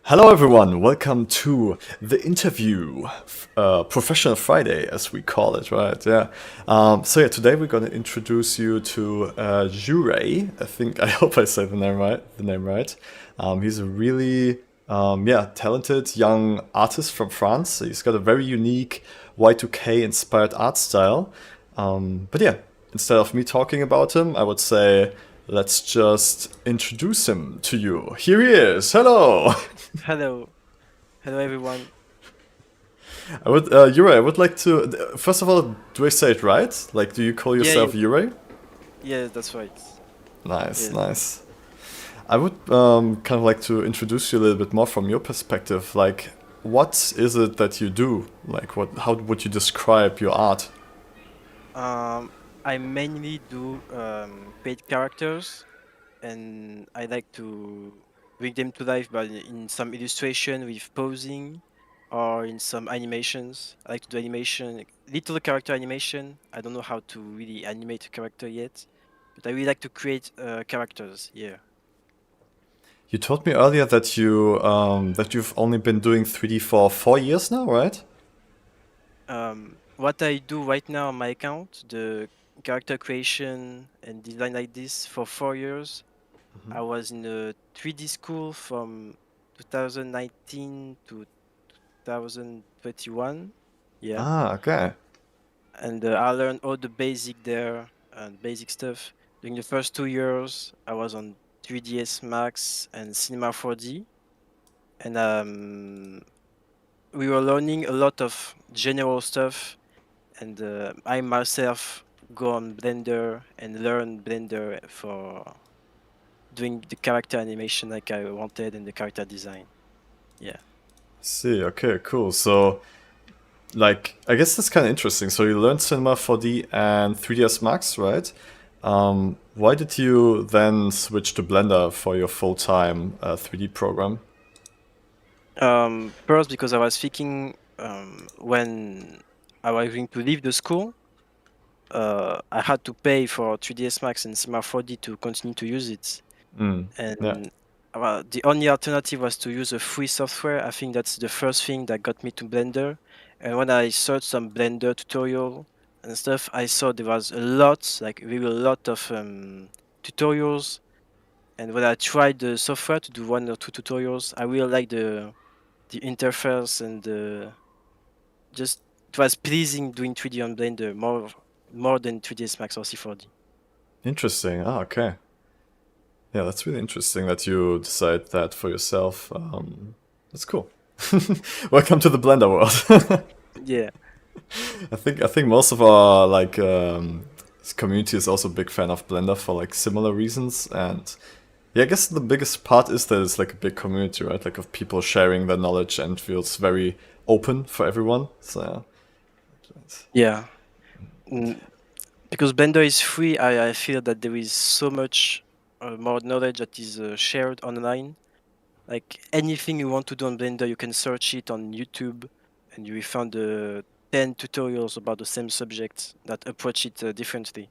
Hello, everyone. Welcome to the interview, Professional Friday, as we call it, right? Yeah. So today we're going to introduce you to Yurei. I hope I said the name right. He's a really, talented young artist from France. He's got a very unique Y2K inspired art style. Instead of me talking about him, I would say let's just introduce him to you. Here he is. Hello. Hello, hello everyone. Yurei, I would like to. First of all, do I say it right? Like, do you call Yeah, yourself Yurei? yeah, that's right. Nice, Yes. nice. I would kind of like to introduce you a little bit more from your perspective. Like, what is it that you do? Like, what? How would you describe your art? Um, I mainly do paid characters, and I like to bring them to life by in some illustration with posing, or in some animations. I like to do animation, like, little character animation. I don't know how to really animate a character yet, but I really like to create characters. Yeah. You told me earlier that you've only been doing 3D for 4 years now, right? What I do right now on my account, the character creation and design like this for 4 years. I was in a 3D school from 2019 to 2021. Yeah. Ah, okay. And I learned all the basic there and basic stuff. During the first 2 years, I was on 3ds Max and Cinema 4D. And we were learning a lot of general stuff. And I myself go on Blender and learn Blender for doing the character animation like I wanted and the character design. Yeah. See, okay, cool. So, like, I guess that's kind of interesting. So you learned Cinema 4D and 3ds Max, right? Why did you then switch to Blender for your full-time 3D program? First, because I was thinking when I was going to leave the school, I had to pay for 3ds Max and Cinema 4D to continue to use it. Mm, yeah. And the only alternative was to use a free software. I think that's the first thing that got me to Blender. And when I searched some Blender tutorial and stuff, I saw there was a lot, like really a lot of tutorials. And when I tried the software to do one or two tutorials, I really liked the interface and just it was pleasing doing 3D on Blender more than 3ds Max or C4D. Interesting. Ah, okay. Yeah, that's really interesting that you decide that for yourself. That's cool. Welcome to the Blender world. Yeah. I think most of our community is also a big fan of Blender for like similar reasons, and yeah, I guess the biggest part is that it's like a big community, right? Like of people sharing their knowledge and feels very open for everyone. So Yeah. Mm, because Blender is free, I feel that there is so much more knowledge that is shared online. Like anything you want to do on Blender, you can search it on YouTube, and you will find 10 tutorials about the same subject that approach it differently.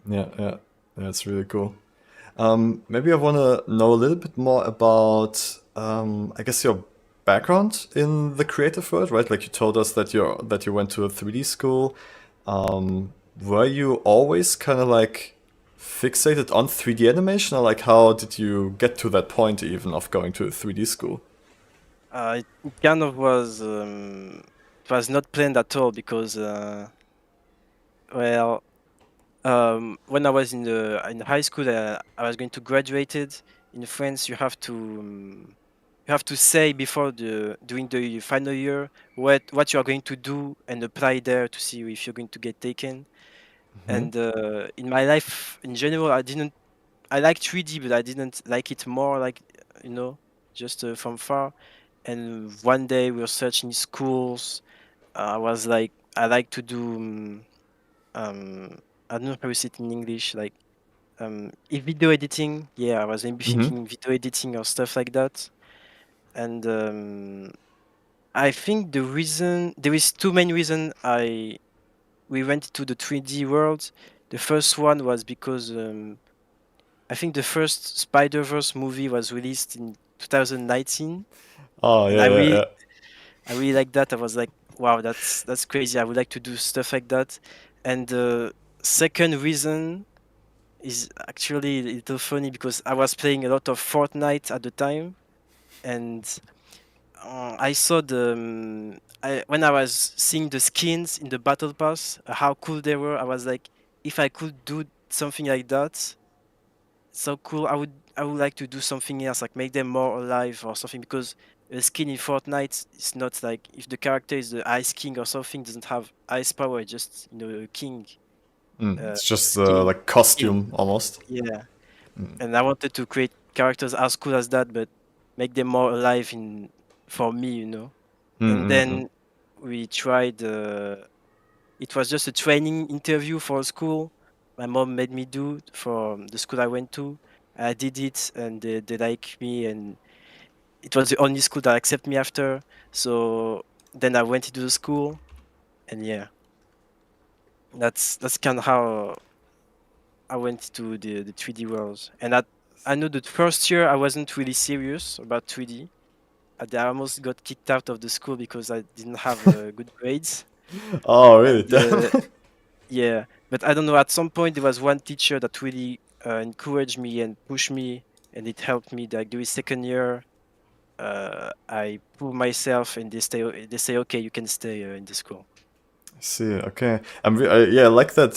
yeah, that's really cool. Maybe I want to know a little bit more about, I guess your background in the creative world, right? Like you told us that you went to a 3D school. Were you always kind of like fixated on 3D animation, or like how did you get to that point even of going to a 3D school? It kind of it was not planned at all because well when I was in high school, I was going to graduate it. In France, you have to say before the during the final year what you are going to do and apply there to see if you're going to get taken. Hmm. And in my life in general, I like 3D, but I didn't like it more like you know just from far. And one day we were searching schools. I was like, I like to do um, I don't know how you say it in English, like video editing. Yeah, I was maybe Hmm. thinking video editing or stuff like that. And I think there is two main reason I we went to the 3D world. The first one was because I think the first Spider-Verse movie was released in 2019. Oh and yeah, yeah, yeah. I really like that. I was like, wow, that's crazy. I would like to do stuff like that. And the second reason is actually a little funny because I was playing a lot of Fortnite at the time, and I saw when I was seeing the skins in the battle pass, how cool they were. I was like, if I could do something like that, so cool. I would like to do something else, like make them more alive or something. Because a skin in Fortnite is not like if the character is the Ice King or something, doesn't have ice power, just a king, It's just skin, like skin. costume almost. Yeah, and I wanted to create characters as cool as that, but make them more alive in for me. And Mm-mm-mm. then we tried. It was just a training interview for a school. My mom made me do for the school I went to. I did it, and they like me, and it was the only school that accept me after. So then I went into the school, and yeah, that's kind of how I went to the 3D world. And I know that first year I wasn't really serious about 3D. I almost got kicked out of the school because I didn't have good grades. Oh really? And Damn. yeah, but I don't know. At some point, there was one teacher that really encouraged me and pushed me, and it helped me. Like during second year, I prove myself, and they say, okay, you can stay in the school. I see. Okay. Yeah, I like that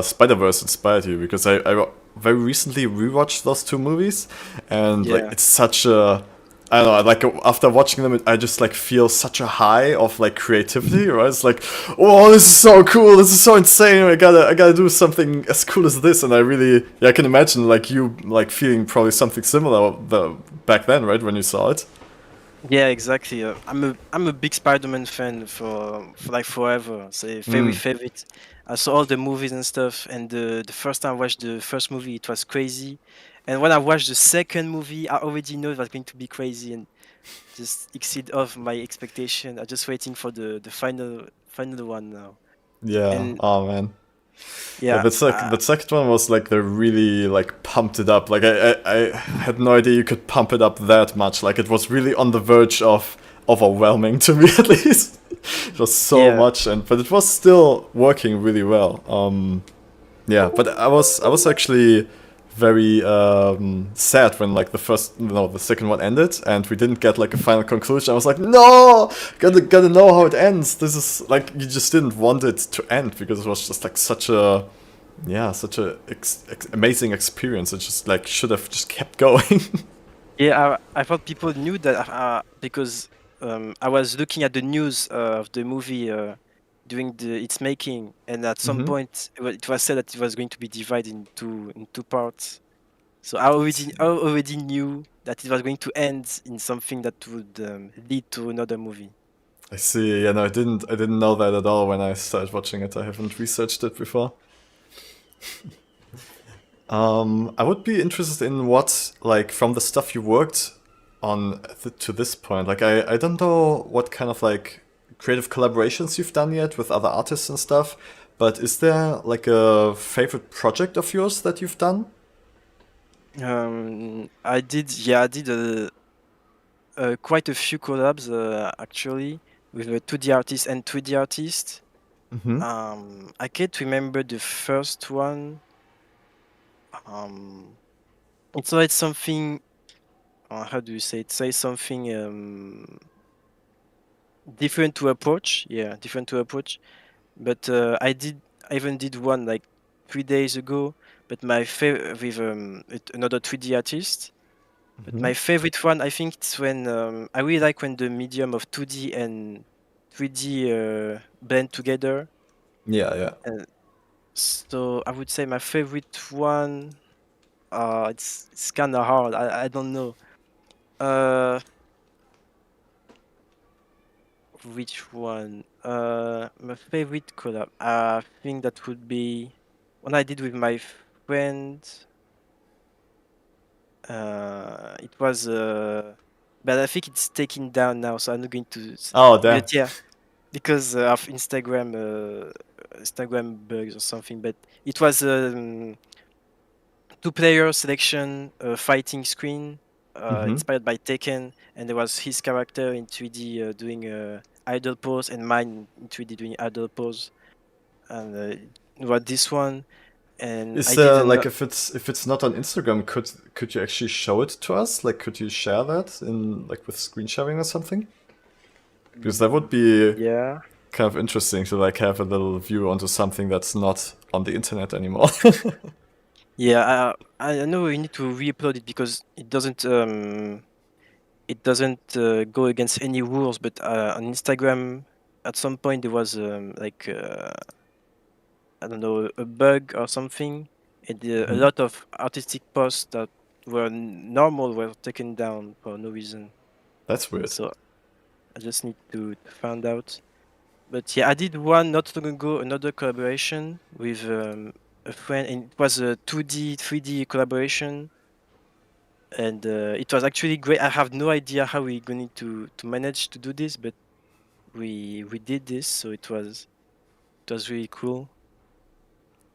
Spider-Verse inspired you because very recently rewatched those two movies, and like Yeah, it's such a I don't know. Like after watching them, I just like feel such a high of like creativity. Right? It's like, oh, this is so cool. This is so insane. I gotta do something as cool as this. And I really, yeah, I can imagine like you like feeling probably something similar back then, right, when you saw it. yeah, exactly. I'm a big Spider-Man fan for like forever. So very Mm. favorite. I saw all the movies and stuff, and the first time I watched the first movie, it was crazy. And when I watched the second movie, I already know it was going to be crazy, and just exceed of my expectation. I'm just waiting for the final one now. Yeah. And Oh man. Yeah, yeah, the second one was like they really like pumped it up. Like I had no idea you could pump it up that much. Like it was really on the verge of overwhelming to me at least. It was so yeah, much, and but it was still working really well. Yeah, but I was actually very sad when like the second one ended and we didn't get like a final conclusion. I was like, no, gotta know how it ends. This is like you just didn't want it to end because it was just like such a amazing experience. It just like should have just kept going. yeah. I thought people knew that because I was looking at the news of the movie during its making, and at some hmm point it was said that it was going to be divided into parts. So I already knew that it was going to end in something that would lead to another movie. I see. Yeah, no, I didn't know that at all when I started watching it. I haven't researched it before. I would be interested in what, like, from the stuff you worked on to this point. Like, I don't know what kind of, like, creative collaborations you've done yet with other artists and stuff, but is there, like, a favorite project of yours that you've done? I did quite a few collabs actually with a 2D artist and 3D artist. Mm-hmm. I can't remember the first one. Um, it's like something. How do you say it? Say something different to approach. Yeah, different to approach. But I even did one like 3 days ago. But my favorite with another 3D artist. But Mm-hmm. my favorite one, I think it's when I really like when the medium of 2D and 3D blend together. Yeah, yeah. And so I would say my favorite one. It's kind of hard. I don't know. Uh, which one? My favorite collab. I think that would be one I did with my friend. It was but I think it's taken down now, so I'm not going to. Oh, damn. But yeah, because of Instagram bugs or something. But it was two-player selection fighting screen. Mm-hmm. inspired by Taken, and there was his character in 3D doing idle pose, and mine in 3D doing idle pose, and what this one, and Is I did like another. if it's not on Instagram, could you actually show it to us? Like, could you share that in like with screen sharing or something? Because that would be Yeah, kind of interesting to like have a little view onto something that's not on the internet anymore. yeah. I know we need to re-upload it because it doesn't go against any rules. But on Instagram, at some point there was like I don't know, a bug or something, and a Mhm. lot of artistic posts that were normal were taken down for no reason. That's weird. So I just need to find out. But yeah, I did one not long ago, another collaboration with a friend, and it was a 2D, 3D collaboration, and it was actually great. I have no idea how we're going to manage to do this, but we did this, so it was really cool.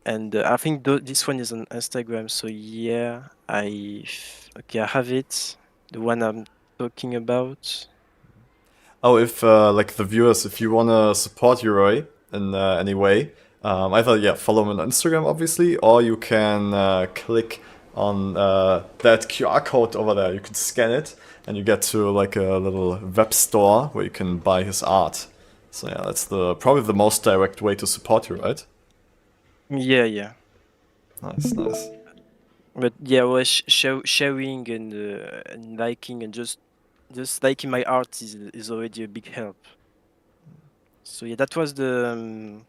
And I think this one is on Instagram. So yeah, okay, I have it. The one I'm talking about. Oh, if like the viewers, if you wanna support Yurei in any way, either yeah, follow him on Instagram obviously, or you can click on that QR code over there. You can scan it, and you get to like a little web store where you can buy his art. So yeah, that's the probably the most direct way to support you, right? Yeah, yeah. Nice, nice. But yeah, well, sharing and liking and just liking my art is already a big help. So yeah, that was the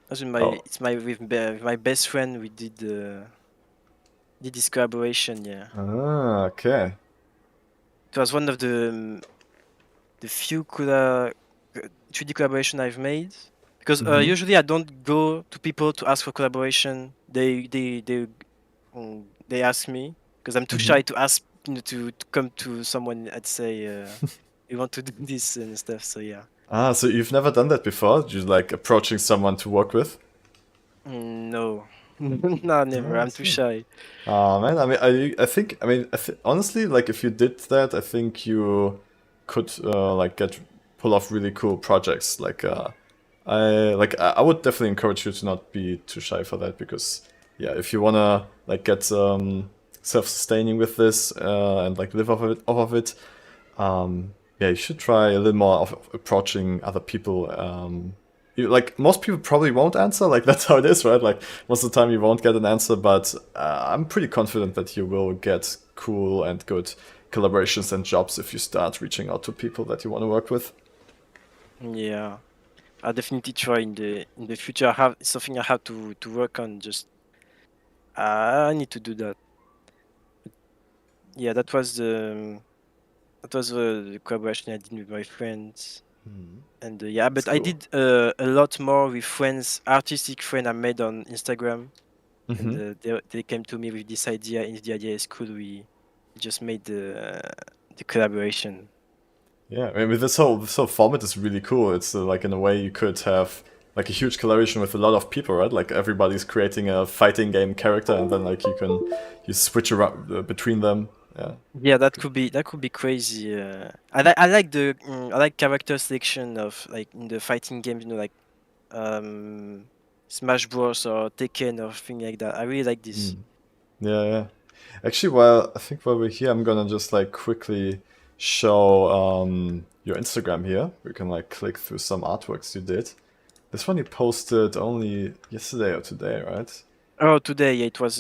that's with my Oh, it's my with my best friend. We did this collaboration. Yeah, okay. it was one of the few 3D collaboration I've made, because Mm-hmm. usually I don't go to people to ask for collaboration. They ask me because I'm too Mm-hmm. shy to ask, to come to someone and say we want to do this and stuff. So yeah. Ah, so you've never done that before? You like approaching someone to work with? No, no, never. Ah, I I'm too see. shy. Oh man, I mean, I think, I mean, honestly, like if you did that, I think you could like get pull off really cool projects. I would definitely encourage you to not be too shy for that because yeah, if you wanna like get self-sustaining with this and like live off of it, yeah, you should try a little more of approaching other people. Like most people probably won't answer. Like that's how it is, right? Like most of the time you won't get an answer, but I'm pretty confident that you will get cool and good collaborations and jobs if you start reaching out to people that you want to work with. Yeah, I'll definitely try in the future. I have something I have to work on. Just I need to do that. Yeah, that was the collaboration I did with my friends. And yeah, That's but I cool. did a lot more with friends, artistic friend I made on Instagram, and Hmm. they came to me with this idea, and the idea is cool. We just made the collaboration. Yeah, I mean, this whole format is really cool. It's like in a way you could have like a huge collaboration with a lot of people, right? Like everybody's creating a fighting game character, and then like you switch around between them. Yeah. Yeah, that could be crazy. I like character selection of like in the fighting games, like Smash Bros or Tekken or thing like that. I really like this. Mm. Yeah, yeah. Actually, while I think while we're here, I'm gonna just like quickly show your Instagram here. We can like click through some artworks you did. This one you posted only yesterday or today, right? Oh, today, yeah, it was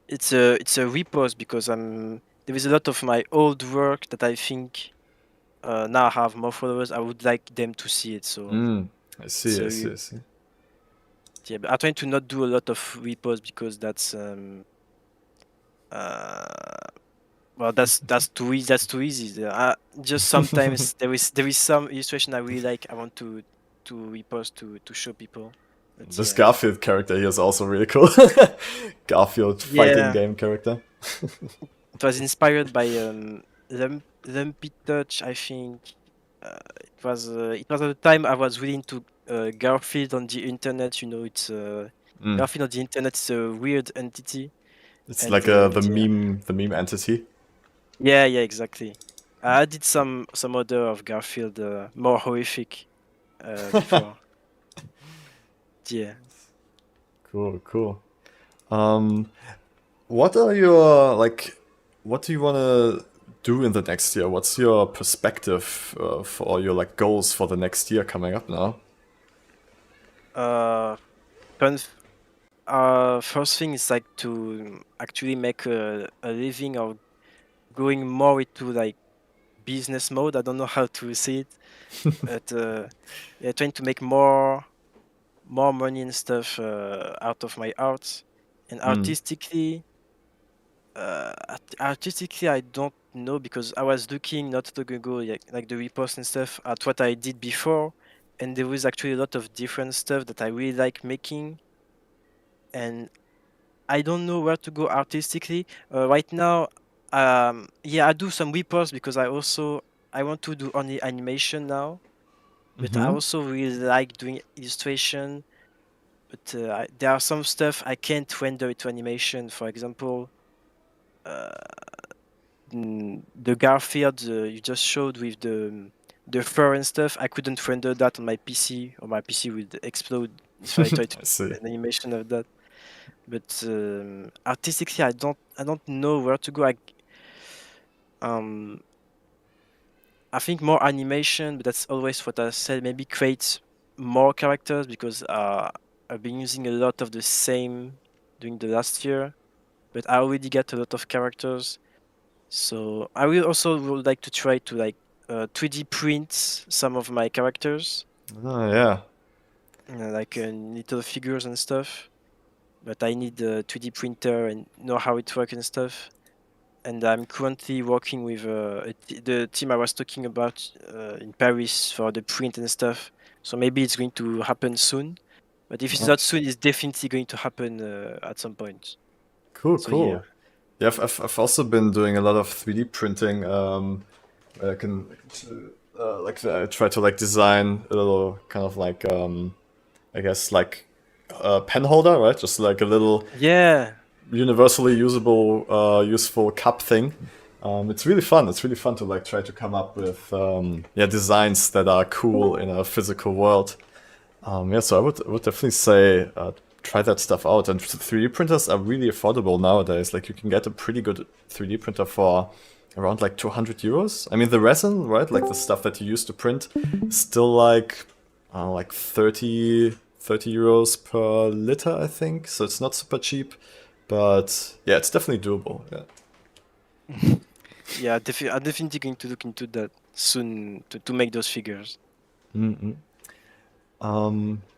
it's a repost because there is a lot of my old work that I think now I have more followers. I would like them to see it. So Mm. I it's see, I a see, I see. yeah, but I'm trying to not do a lot of reposts because uh well, that's too easy. That's too easy. Just sometimes there is some illustration I really like. I want to repost to show people. But This yeah, Garfield character here is also really cool. Garfield fighting yeah, game character. it was inspired by Lumpy Touch, I think. It was at the time I was really into Garfield on the internet. Mm. Garfield on the internet is a weird entity, It's and like the yeah, meme entity. Yeah, yeah, exactly. I did some other of Garfield, more horrific, before. Yeah. Cool, cool. Um, what are your like? What do you want to do in the next year? What's your perspective for your like goals for the next year coming up now? Uh, fun First thing is like to actually make a living or going more into like business mode. I don't know how to say it, but yeah, trying to make more money and stuff out of my art. And Mm. artistically, I don't know because I was looking not long ago, like the repost and stuff at what I did before, and there was actually a lot of different stuff that I really like making, and I don't know where to go artistically. Right now, yeah, I do some reposts because I want to do only animation now, but I Mm-hmm. also really like doing illustration. But there are some stuff I can't render it to animation. For example, uh, the Garfield you just showed with the fur and stuff. I couldn't render that on my PC, or my PC would explode if I try to I do see. an animation of that. But artistically, I don't know where to go. Um, I think more animation, but that's always what I said. Maybe create more characters because I've been using a lot of the same during the last year. But I already got a lot of characters, so I will also would like to try to like 3D print some of my characters, Oh yeah. like little figures and stuff. But I need a 3D printer and know how it works and stuff. And I'm currently working with the team I was talking about in Paris for the print and stuff. So maybe it's going to happen soon. But if it's not Nice. soon, it's definitely going to happen at some point. Cool, So yeah. cool. Yeah, I've also been doing a lot of 3D printing. I can like I try to like design a little kind of like I guess like a pen holder, right? Just like a little Yeah. universally usable, useful cup thing. It's really fun. It's really fun to like try to come up with yeah designs that are cool in a physical world. Yeah, so I would definitely say try that stuff out. And 3D printers are really affordable nowadays. Like you can get a pretty good 3D printer for around like 200 euros. I mean, the resin, right? Like the stuff that you use to print, is still like 30 euros per liter, I think. So it's not super cheap, but yeah, it's definitely doable. Yeah. Yeah, I'm definitely going to look into that soon to make those figures. Mm-mm.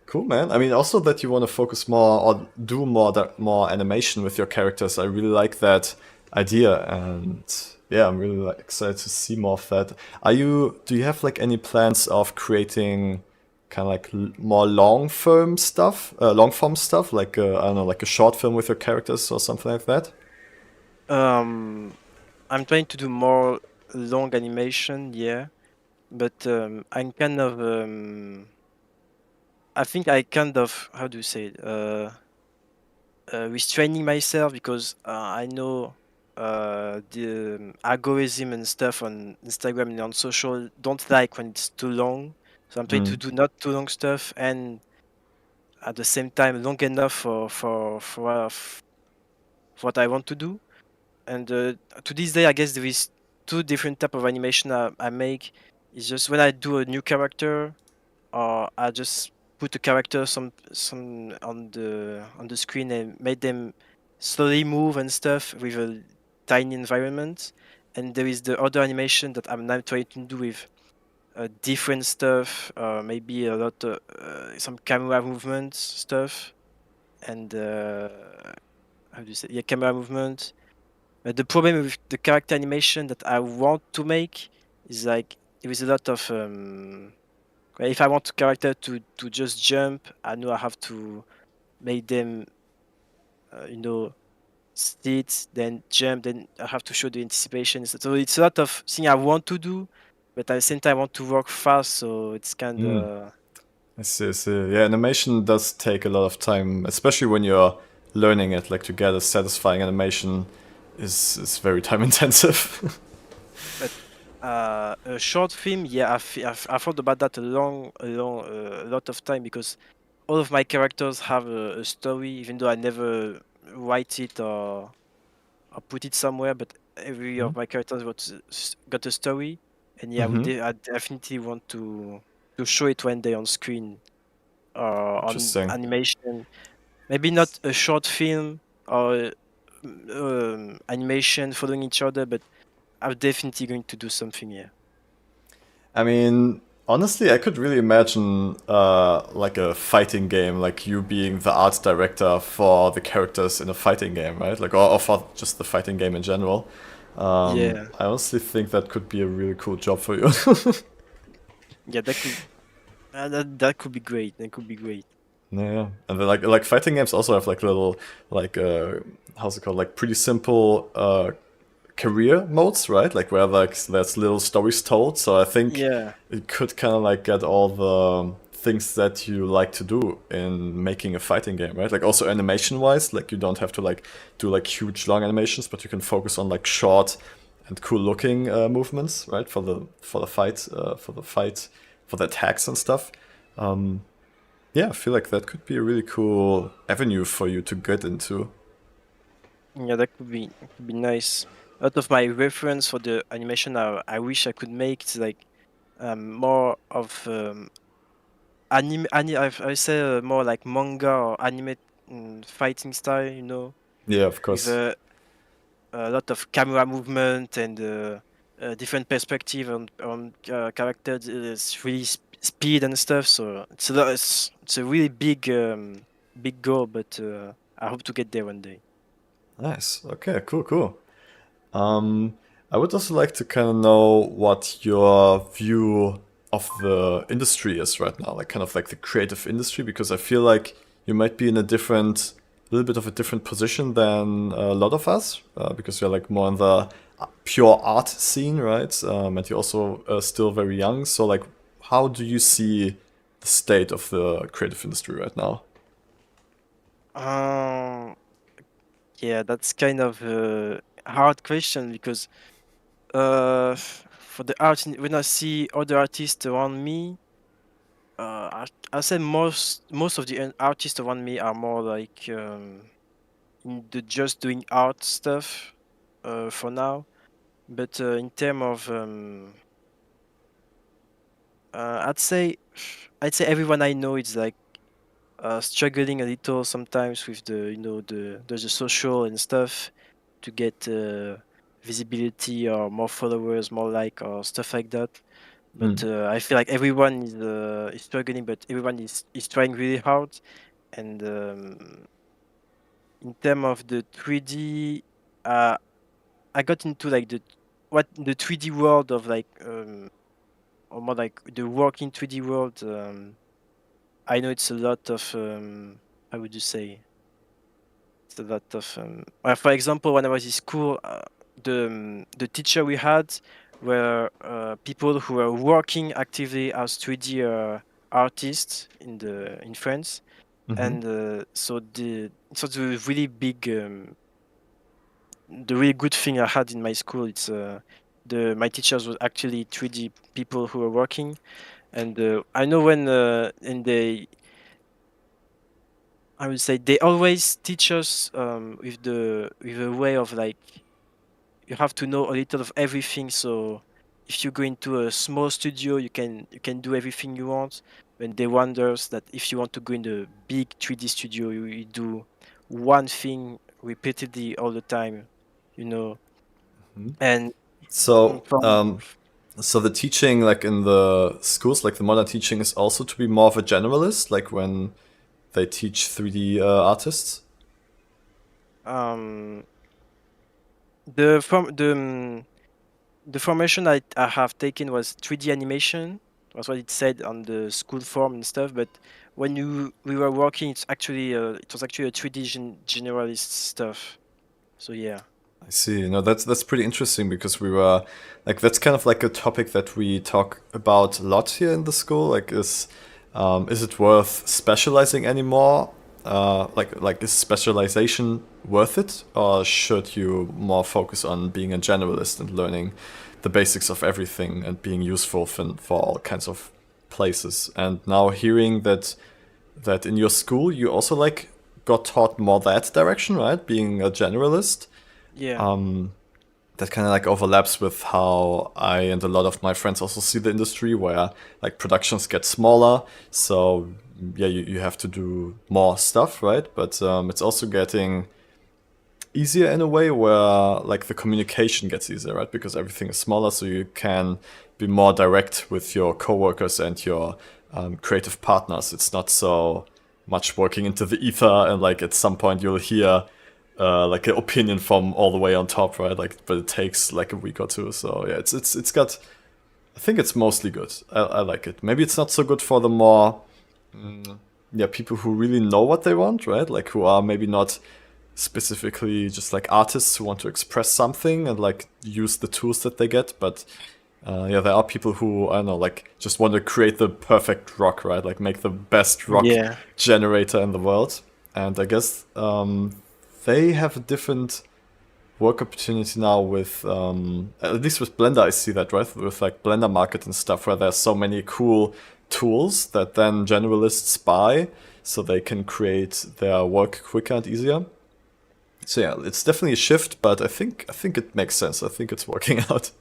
Cool, man. I mean, also that you want to focus more or do more animation with your characters. I really like that idea, and yeah, I'm really like, excited to see more of that. Do you have like any plans of creating kind of like more long form stuff, like I don't know, like a short film with your characters or something like that? Um, I'm trying to do more long animation, yeah, but I'm kind of I think I kind of how do you say it? Restraining myself because I know the algorithm and stuff on Instagram and on social don't like when it's too long. So I'm trying to Mm. do not too long stuff and at the same time long enough for what I want to do. And to this day, I guess there is two different type of animation I make. It's just when I do a new character, or I just put a character some on the screen and make them slowly move and stuff with a tiny environment. And there is the other animation that I'm now trying to do with different stuff, maybe a lot of some camera movement stuff, and how do you say, yeah, camera movement. But the problem with the character animation that I want to make is like there is a lot of if I want a character to just jump, I know I have to make them you know sit, then jump, then I have to show the anticipation. So it's a lot of thing I want to do, but at the same time I want to work fast, so it's kind Mm. of I see, I see. Yeah, animation does take a lot of time, especially when you're learning it. Like to get a satisfying animation is very time intensive. But a short film, yeah, I thought about that a lot of time because all of my characters have a story, even though I never write it or put it somewhere. But every of my characters got a story, and yeah, Mm-hmm. I definitely want to show it one day on screen or on Interesting. animation. Maybe not a short film or animation following each other, but I'm definitely going to do something here. I mean, honestly, I could really imagine like a fighting game, like you being the art director for the characters in a fighting game, right? Like, or for just the fighting game in general. Yeah, I honestly think that could be a really cool job for you. yeah, that could be great. That could be great. Yeah, and then like fighting games also have like little like how's it called, like pretty simple career modes, right? Like where like there's little stories told. So I think Yeah, it could kind of like get all the things that you like to do in making a fighting game, right? Like also animation wise, like you don't have to like do like huge long animations, but you can focus on like short and cool looking movements, right? For the fight, for the attacks and stuff. Yeah, I feel like that could be a really cool avenue for you to get into. yeah, that could be nice. A lot of my reference for the animation I wish I could make is like more of I say more like manga or anime fighting style, Yeah, of with course. a lot of camera movement and different perspective on characters. It's really speed and stuff. So it's a really big goal, but I hope to get there one day. Nice. Okay, cool, cool. Um, I would also like to kind of know what your view of the industry is right now, like kind of like the creative industry, because I feel like you might be in little bit of a different position than a lot of us, because you're like more in the pure art scene, right? And you're also still very young. So like, how do you see the state of the creative industry right now? Um, yeah, that's kind of a hard question because for the art, when I see other artists around me, I say most of the artists around me are more like in the just doing art stuff for now. But in terms of I'd say everyone I know is like struggling a little sometimes with the social and stuff to get visibility or more followers, more like or stuff like that. But Hmm. I feel like everyone is struggling, but everyone is trying really hard. And in terms of the 3D, uh, I got into like the 3D world of like or more like the working 3D world. I know it's a lot of how would you say? It's a lot of for example, when I was in school, the teacher we had were people who were working actively as 3D artists in France, Mm-hmm. and so the really big the really good thing I had in my school, it's the my teachers were actually 3D people who were working, and I know when and I would say they always teach us with a way of like you have to know a little of everything. So if you go into a small studio, you can do everything you want. When they wonders that if you want to go in the big 3D studio, you do one thing repeatedly all the time, you know. And So, from so the teaching, like in the schools, like the modern teaching, is also to be more of a generalist, like when they teach 3D artists. um the from the formation I have taken was 3D animation. That's what it said on the school form and stuff. But when we were working, it was actually a 3D generalist stuff. So yeah. I see. No, that's pretty interesting because we were like that's kind of like a topic that we talk about a lot here in the school. Like, is it worth specializing anymore? Like is specialization worth it, or should you more focus on being a generalist and learning the basics of everything and being useful for all kinds of places. And now hearing that in your school you also like got taught more that direction, right? Being a generalist. Yeah. That kind of like overlaps with how I and a lot of my friends also see the industry, where like productions get smaller. So yeah, you have to do more stuff, right? But it's also getting easier in a way where like the communication gets easier, right? Because everything is smaller, so you can be more direct with your coworkers and your creative partners. It's not so much working into the ether, and like at some point you'll hear like an opinion from all the way on top, right? Like, but it takes like a week or two. So yeah, it's got. I think it's mostly good. I like it. Maybe it's not so good for the more yeah, people who really know what they want, right? Like who are maybe not specifically just like artists who want to express something and like use the tools that they get. But yeah, there are people who, I don't know, like just want to create the perfect rock, right? Like make the best rock Yeah. generator in the world. And I guess they have a different work opportunity now with at least with Blender. I see that, right, with like Blender Market and stuff, where there's so many cool tools that then generalists buy so they can create their work quicker and easier. So yeah, it's definitely a shift, but I think it makes sense. I think it's working out.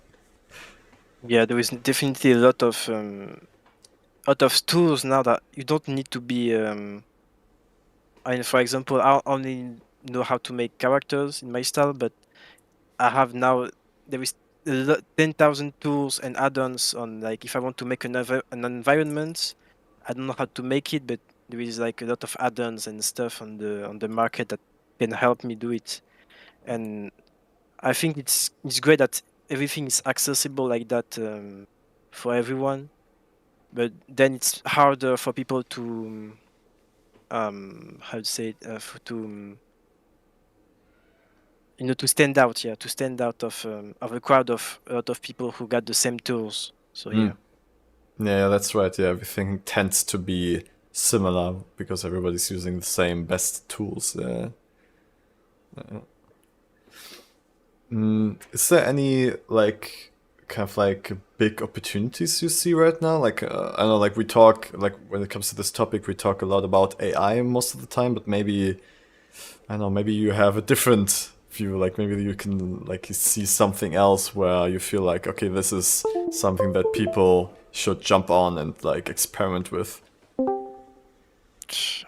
Yeah, there is definitely a lot of tools now that you don't need to be I mean, for example, I only know how to make characters in my style, but I have now there is 10,000 tools and add-ons on, like, if I want to make an environment, I don't know how to make it, but there is like a lot of add-ons and stuff on the market that can help me do it. And I think it's great that everything is accessible like that for everyone. But then it's harder for people to how to say it, to to stand out, yeah, to stand out of a crowd of a lot of people who got the same tools. So yeah. Mm. Yeah, that's right. Yeah, everything tends to be similar because everybody's using the same best tools. Is there any like kind of like big opportunities you see right now? Like I know, like we talk like when it comes to this topic, we talk a lot about AI most of the time, but maybe I don't know, maybe you have a different view. Like maybe you can like see something else where you feel like okay, this is something that people should jump on and like experiment with.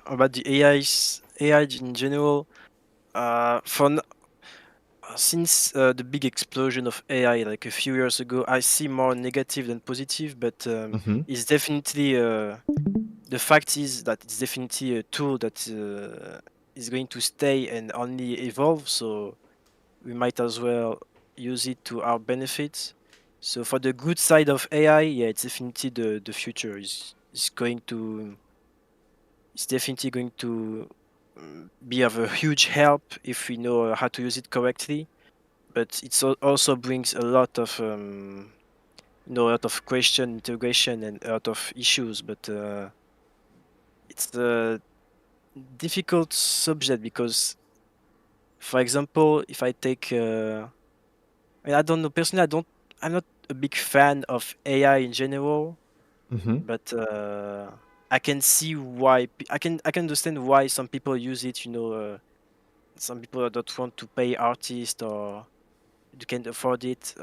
About the AI in general, for since the big explosion of AI like a few years ago, I see more negative than positive, but Mm-hmm. it's definitely the fact is that it's definitely a tool that is going to stay and only evolve. So we might as well use it to our benefit. So for the good side of AI, yeah, it's definitely the future is going to it's definitely going to be of a huge help if we know how to use it correctly. But it also brings a lot of a lot of question integration and a lot of issues. But it's a difficult subject because, for example, if I take I mean, I don't know. Personally, I'm not a big fan of AI in general, Mm-hmm. but I can see why. I can understand why some people use it. Some people don't want to pay artists or they can't afford it.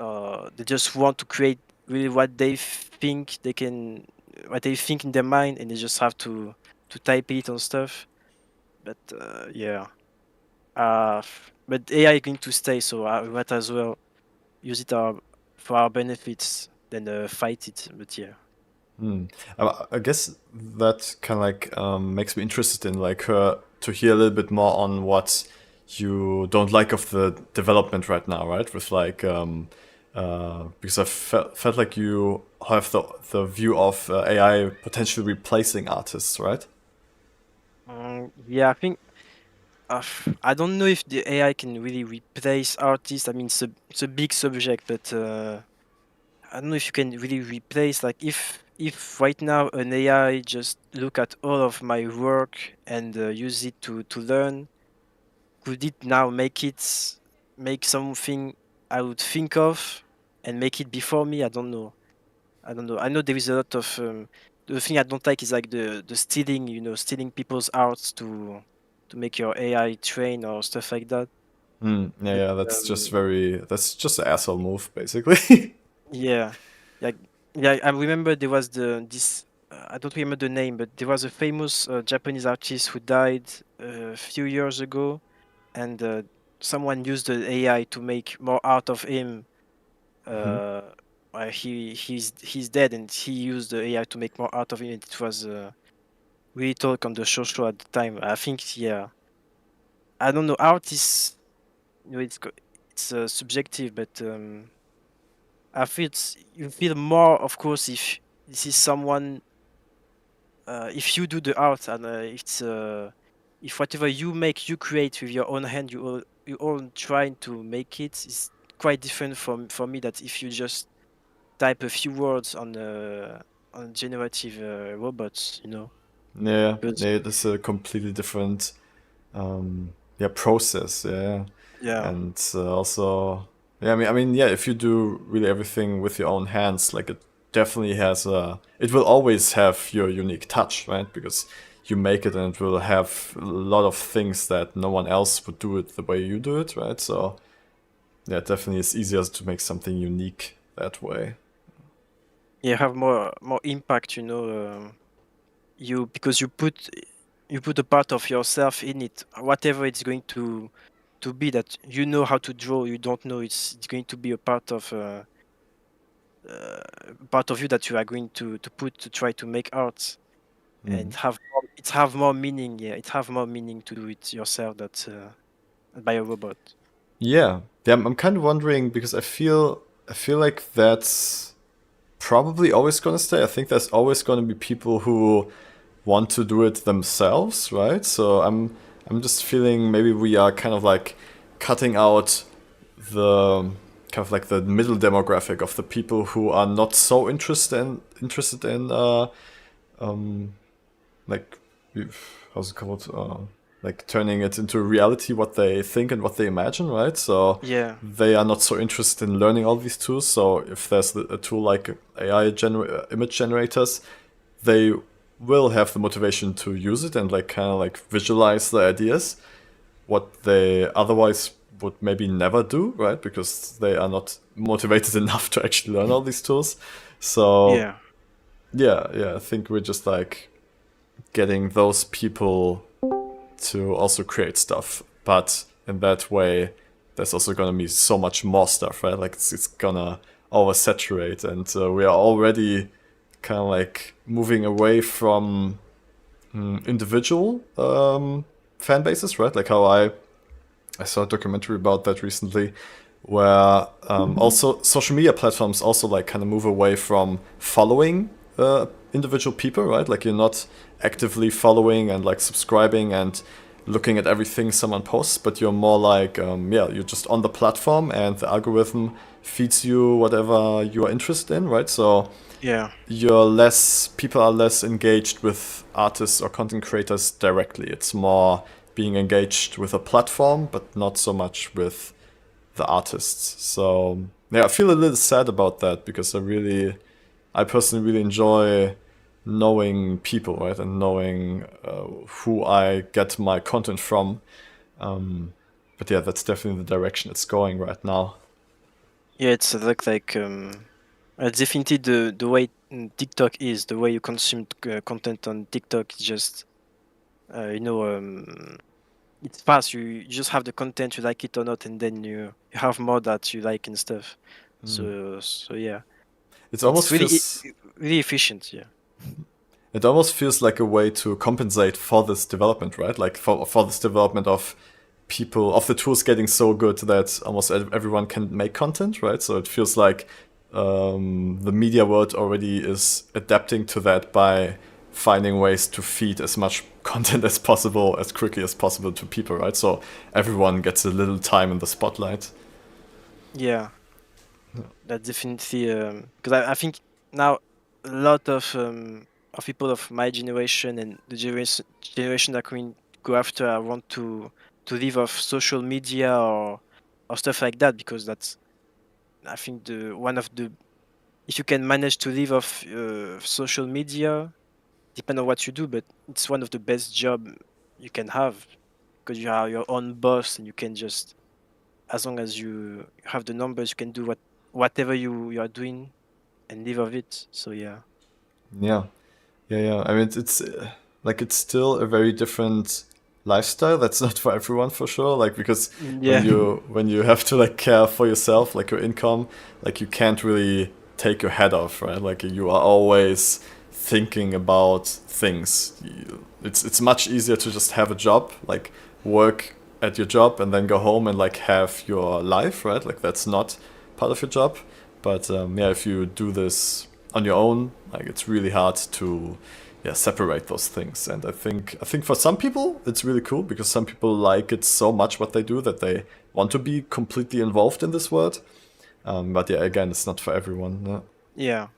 They just want to create really what they think in their mind, and they just have to type it on stuff. But yeah, but AI is going to stay, so we might as well use it for our benefits than fight it. But yeah. I guess that kind of like makes me interested in like to hear a little bit more on what you don't like of the development right now, right? With like because I felt like you have the view of AI potentially replacing artists, right? Yeah, I think I don't know if the AI can really replace artists. I mean, it's a big subject, but I don't know if you can really replace, like, if right now an AI just look at all of my work and use it to learn, could it now make something I would think of? and make it before me. I don't know. I know there is a lot of the thing I don't like is like the stealing, stealing people's arts to make your AI train or stuff like that. Mm, yeah, But yeah, that's just an asshole move, basically. yeah, like yeah, I remember there was this. I don't remember the name, but there was a famous Japanese artist who died a few years ago, and someone used the AI to make more art of him. Mhm. Uh, he's dead, and he used the AI to make more art of him. It was really talk on the show at the time. I think yeah, I don't know. Art is it's subjective, but I feel you feel more, of course, if this is someone. If you do the art and it's if whatever you make, you create with your own hand, you all trying to make it is quite different from for me that if you just type a few words on generative robots, Yeah, because yeah, that's a completely different yeah process. Yeah, yeah, and also yeah, I mean, yeah, if you do really everything with your own hands, like it definitely has a, it will always have your unique touch, right? Because you make it and it will have a lot of things that no one else would do it the way you do it, right? So yeah, definitely it's easier to make something unique that way. you have more impact, you because you put a part of yourself in it, whatever it's going to be that how to draw, you don't know it's going to be a uh, part of you that you are going to put to try to make art and Mhm. have more meaning. Yeah, it have more meaning to do it yourself that by a robot. Yeah, yeah. I'm kind of wondering because I feel like that's probably always gonna stay. I think there's always gonna be people who want to do it themselves, right? So I'm just feeling maybe we are kind of like cutting out the kind of like the middle demographic of the people who are not so interested in like how's it called, like turning it into reality what they think and what they imagine, right? So Yeah, they are not so interested in learning all these tools. So if there's a tool like image generators, they will have the motivation to use it and like kind of like visualize the ideas, what they otherwise would maybe never do, right? Because they are not motivated enough to actually learn all these tools. So yeah, yeah, I think we're just like getting those people to also create stuff. But in that way, there's also gonna be so much more stuff, right? Like it's gonna oversaturate, and we are already kind of like moving away from individual fan bases, right? Like how I saw a documentary about that recently, where also social media platforms also like kind of move away from following individual people, right? Like you're not actively following and like subscribing and looking at everything someone posts, but you're more like yeah, you're just on the platform and the algorithm feeds you whatever you are interested in, right? So yeah, people are less engaged with artists or content creators directly. It's more being engaged with a platform, but not so much with the artists. So yeah, I feel a little sad about that because I personally really enjoy knowing people, right, and knowing who I get my content from. But yeah, that's definitely the direction it's going right now. yeah. It's definitely the way TikTok is, the way you consume content on TikTok is just uh, you know um it's fast. You just have the content, you like it or not, and then you have more that you like and stuff. So yeah, It it's almost feels really efficient. Yeah, It almost feels like a way to compensate for this development, right? Like for this development of people of the tools getting so good that almost everyone can make content, right? So it feels like the media world already is adapting to that by finding ways to feed as much content as possible as quickly as possible to people, right? So everyone gets a little time in the spotlight. yeah, that definitely. Because I think now a lot of people of my generation and the generation that can go after, I want to live off social media or stuff like that because that's I think if you can manage to live off social media, depending on what you do, but it's one of the best job you can have because you are your own boss and you can just, as long as you have the numbers, you can do whatever you are doing and live of it. So yeah. Yeah. Yeah. I mean, it's like it's still a very different lifestyle. That's not for everyone for sure. Like because Yeah. when you have to like care for yourself, like your income, like you can't really take your head off, right? Like you are always thinking about things. It's much easier to just have a job, like work at your job and then go home and like have your life, right? Like that's not part of your job. But yeah, if you do this on your own, like it's really hard to separate those things. And I think for some people it's really cool because some people like it so much what they do that they want to be completely involved in this world. But yeah, again, it's not for everyone. Yeah.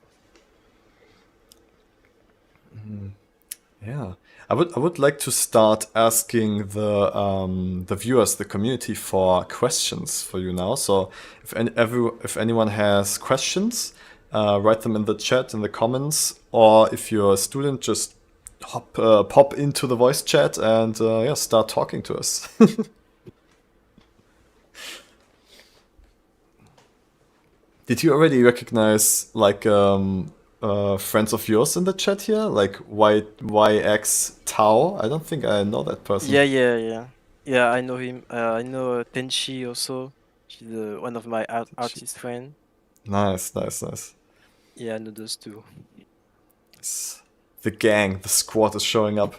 Yeah, I would like to start asking the viewers, the community, for questions for you now. So if anyone has questions, write them in the chat in the comments, or if you're a student, just pop into the voice chat and start talking to us. Did you already recognize like friends of yours in the chat here, like YX Tao? I don't think I know that person. Yeah, I know him. I know Tenchi also. She's one of my artist friend. Nice, nice, nice. Yeah, I know those two. The gang, the squad is showing up.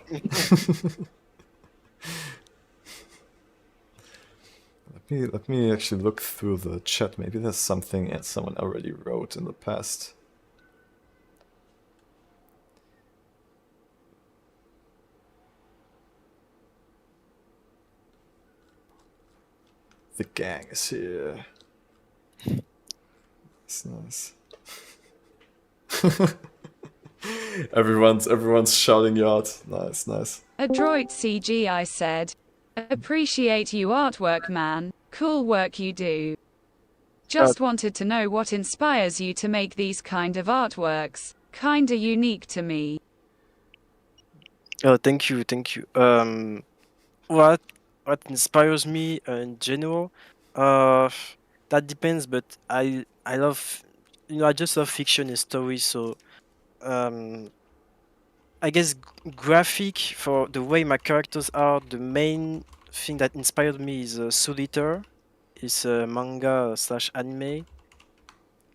Let me actually look through the chat. Maybe there's something someone already wrote in the past. The gang is here. It's nice. Everyone's shouting you out. Nice, nice. Adroit CGI said, "Appreciate you artwork, man. Cool work you do. Just wanted to know what inspires you to make these kind of artworks. Kinda unique to me." Oh, thank you. What inspires me in general? That depends, but I love, I just love fiction and stories. So I guess graphic, for the way my characters are, the main thing that inspired me is Soul Eater. It's a manga slash anime,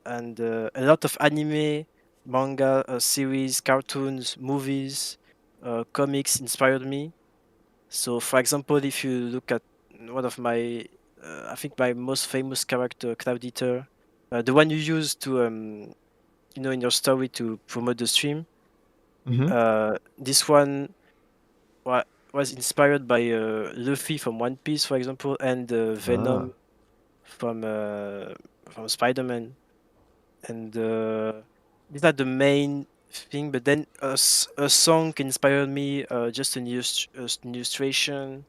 and a lot of anime, manga, series, cartoons, movies, comics inspired me. So, for example, if you look at one of my, I think my most famous character, Cloud Eater, the one you use to, in your story to promote the stream, this one was inspired by Luffy from One Piece, for example, and Venom from Spider-Man, and these are the main thing. But then a song inspired me, just an illustration,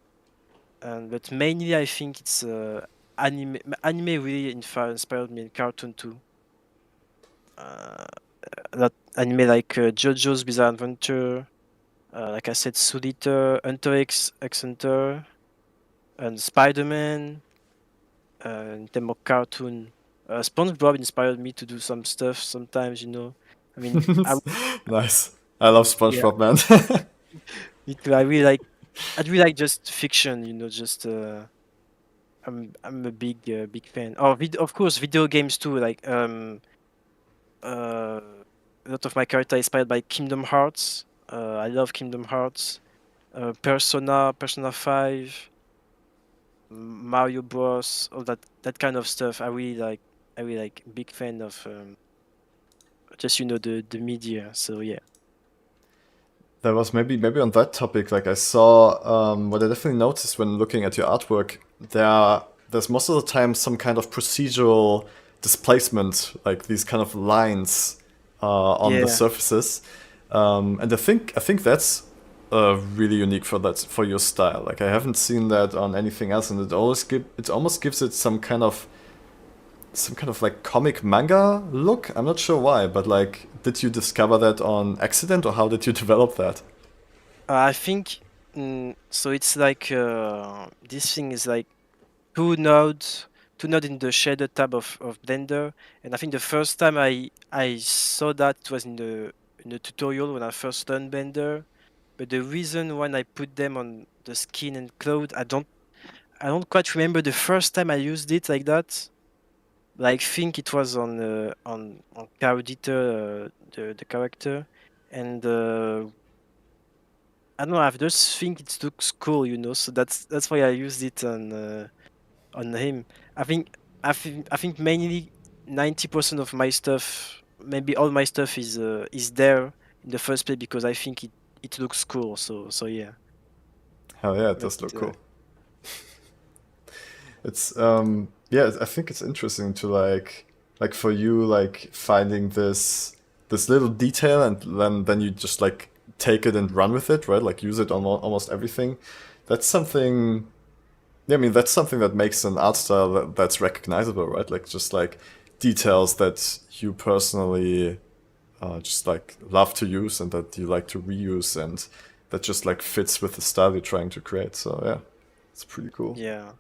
but mainly I think it's anime. Anime really inspired me, in cartoon too. That anime like JoJo's Bizarre Adventure, like I said, Soul Eater, Hunter x Hunter, and Spider-Man. In terms of cartoon, SpongeBob inspired me to do some stuff sometimes. I mean, Nice. I love yeah, SpongeBob, man. me too. I really like just fiction. Just I'm a big fan. Oh, of course, video games too. Like a lot of my character inspired by Kingdom Hearts. I love Kingdom Hearts. Persona 5, Mario Bros, all that kind of stuff. I really like. Big fan of just the media. So yeah. There was maybe on that topic, like I saw what I definitely noticed when looking at your artwork, there's most of the time some kind of procedural displacement, like these kind of lines on the Yeah. surfaces. And I think that's really unique for your style. Like I haven't seen that on anything else, and it almost gives it some kind of like comic manga look. I'm not sure why, but like, did you discover that on accident, or how did you develop that? I think so. It's like this thing is like two nodes, two nodes in the shader tab of Blender, and I think the first time I saw that it was in the tutorial when I first learned Blender. But the reason when I put them on the skin and cloth, I don't quite remember the first time I used it like that. But I think it was on Car Editor, the character, and I don't know. I just think it looks cool, you know. So that's why I used it on him. I think I think mainly 90% of my stuff, maybe all my stuff is there in the first place because I think it looks cool. So yeah. Hell yeah, it But does look cool. It's yeah, I think it's interesting to like for you like finding this little detail, and then you just like take it and run with it, right? Like use it on almost everything. That's something. Yeah, I mean that's something that makes an art style that's recognizable, right? Like just like details that you personally just like love to use and that you like to reuse, and that just like fits with the style you're trying to create. So yeah, it's pretty cool. yeah,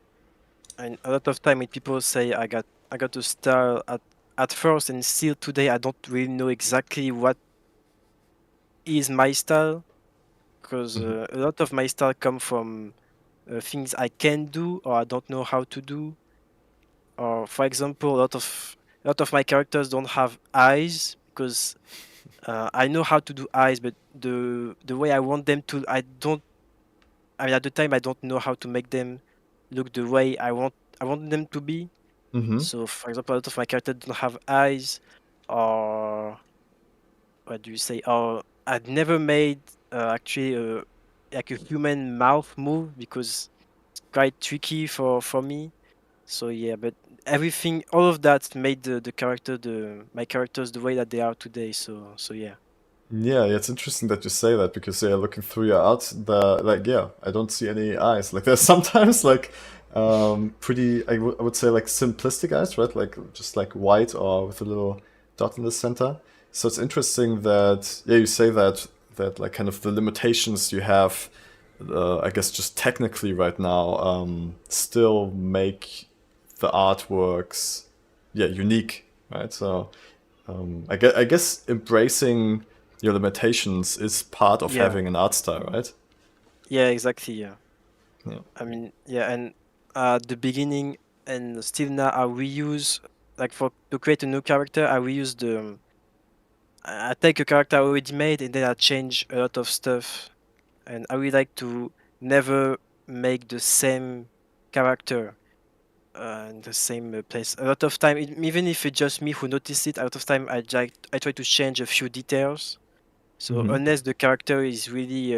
and a lot of time when people say I got to style at first, and still today I don't really know exactly what is my style because a lot of my style come from things I can do or I don't know how to do. Or for example, a lot of my characters don't have eyes because I know how to do eyes, but the way I want them to, I don't. I mean, at the time, I don't know how to make them look the way I want them to be. Mm-hmm. So, for example, a lot of my characters don't have eyes, or what do you say? Or I'd never made actually like a human mouth move because it's quite tricky for me. So yeah, but everything, all of that made the character, my characters the way that they are today. So yeah. Yeah, it's interesting that you say that, because yeah, looking through your art, the like yeah, I don't see any eyes. Like there's sometimes like pretty I would say like simplistic eyes, right? Like just like white or with a little dot in the center. So it's interesting that yeah, you say that like kind of the limitations you have, I guess just technically right now, still make the artworks yeah unique, right? So I guess embracing your limitations is part of Yeah, having an art style, right? yeah, exactly. Yeah. Yeah. I mean, yeah, and the beginning and still now I reuse like for to create a new character, I reuse I take a character I already made and then I change a lot of stuff. And I would like to never make the same character in the same place. A lot of time, even if it's just me who noticed it, a lot of time I try to change a few details. So Mm-hmm. unless the character is really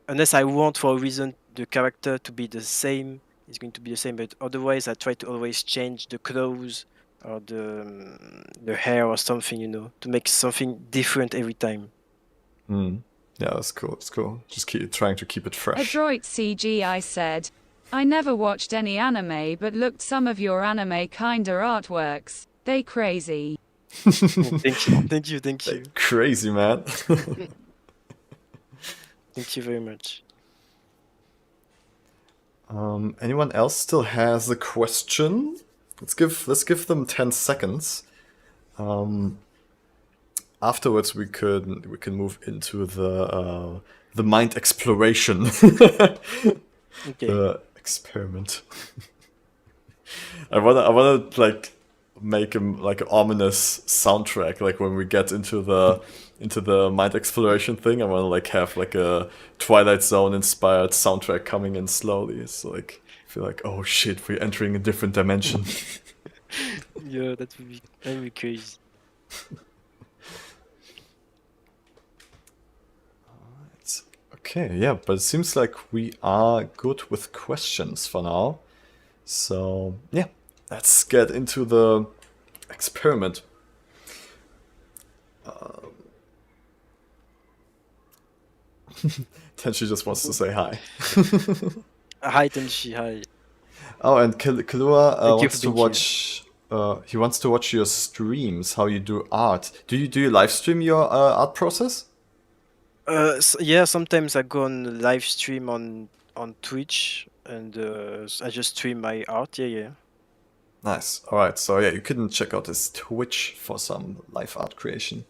unless I want for a reason the character to be the same, it's going to be the same. But otherwise, I try to always change the clothes or the hair or something, you know, to make something different every time. Mm. Yeah, that's cool. It's cool. Just keep trying to keep it fresh. Adroit CGI said, I never watched any anime but looked some of your anime kinda artworks. They crazy. Thank you, thank you, thank you, Like, crazy, man. thank you very much. Anyone else still has a question? Let's give them 10 seconds. Afterwards we can move into the mind exploration. Okay. The experiment. I wanna like make him like an ominous soundtrack. Like when we get into the mind exploration thing, I wanna like have like a Twilight Zone inspired soundtrack coming in slowly. It's like I feel like, oh shit, we're entering a different dimension. Yeah, that would be crazy. Okay, yeah, but it seems like we are good with questions for now. So yeah, let's get into the experiment. Tenshi just wants to say hi. Hi, Tenshi. Hi. Oh, and Kalua Thank you wants for to being here. watch. He wants to watch your streams, how you do art. Do you live stream your art process? Yeah, sometimes I go on live stream on Twitch and I just stream my art. Yeah. Nice. All right. So yeah, you couldn't check out his Twitch for some live art creation.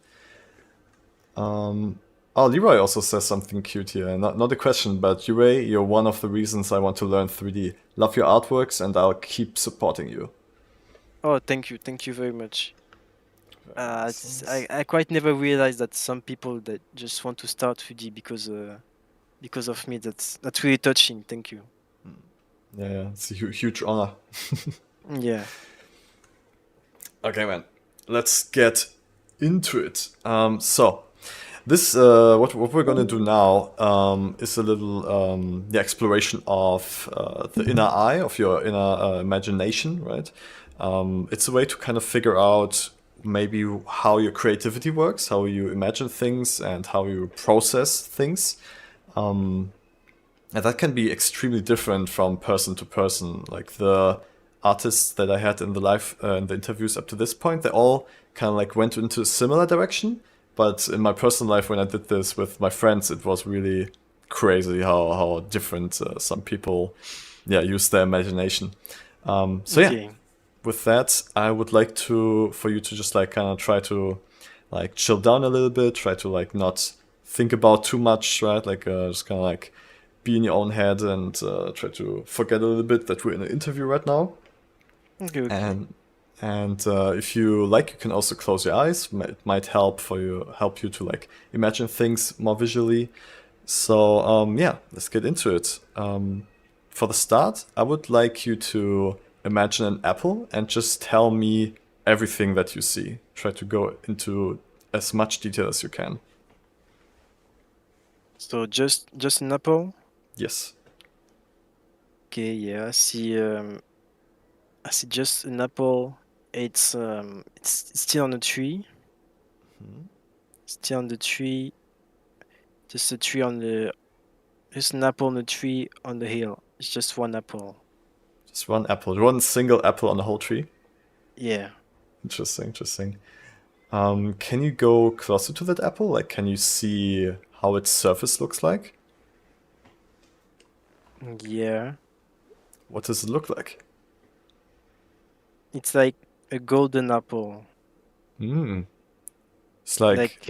Oh, Leroy also says something cute here. Not a question, but Yurei, you're one of the reasons I want to learn 3D. Love your artworks, and I'll keep supporting you. Oh, thank you very much. Nice. I quite never realized that some people that just want to start 3D because of me. That's really touching. Thank you. Yeah, it's a huge honor. Yeah. Okay, man. Let's get into it. So, this what we're gonna do now is a little exploration of the inner eye of your inner imagination, right? It's a way to kind of figure out maybe how your creativity works, how you imagine things, and how you process things. And that can be extremely different from person to person. Like the artists that I had in the live in the interviews up to this point, they all kind of like went into a similar direction. But in my personal life, when I did this with my friends, it was really crazy how different some people, use their imagination. So yeah, Okay. with that, I would like for you to just like kind of try to like chill down a little bit, try to like not think about too much, right? Like just kind of like be in your own head and try to forget a little bit that we're in an interview right now. Okay. And if you like, you can also close your eyes. It might help you to like imagine things more visually. So let's get into it. For the start, I would like you to imagine an apple and just tell me everything that you see. Try to go into as much detail as you can. So just an apple. Yes. Okay. Yeah. I see just an apple. It's still on the tree. Still on the tree. Just a tree on the. Just an apple on the tree on the hill. It's just one apple. Just one apple. One single apple on the whole tree. Yeah. Interesting. Can you go closer to that apple? Like, can you see how its surface looks like? Yeah. What does it look like? It's like a golden apple. Hmm. It's like,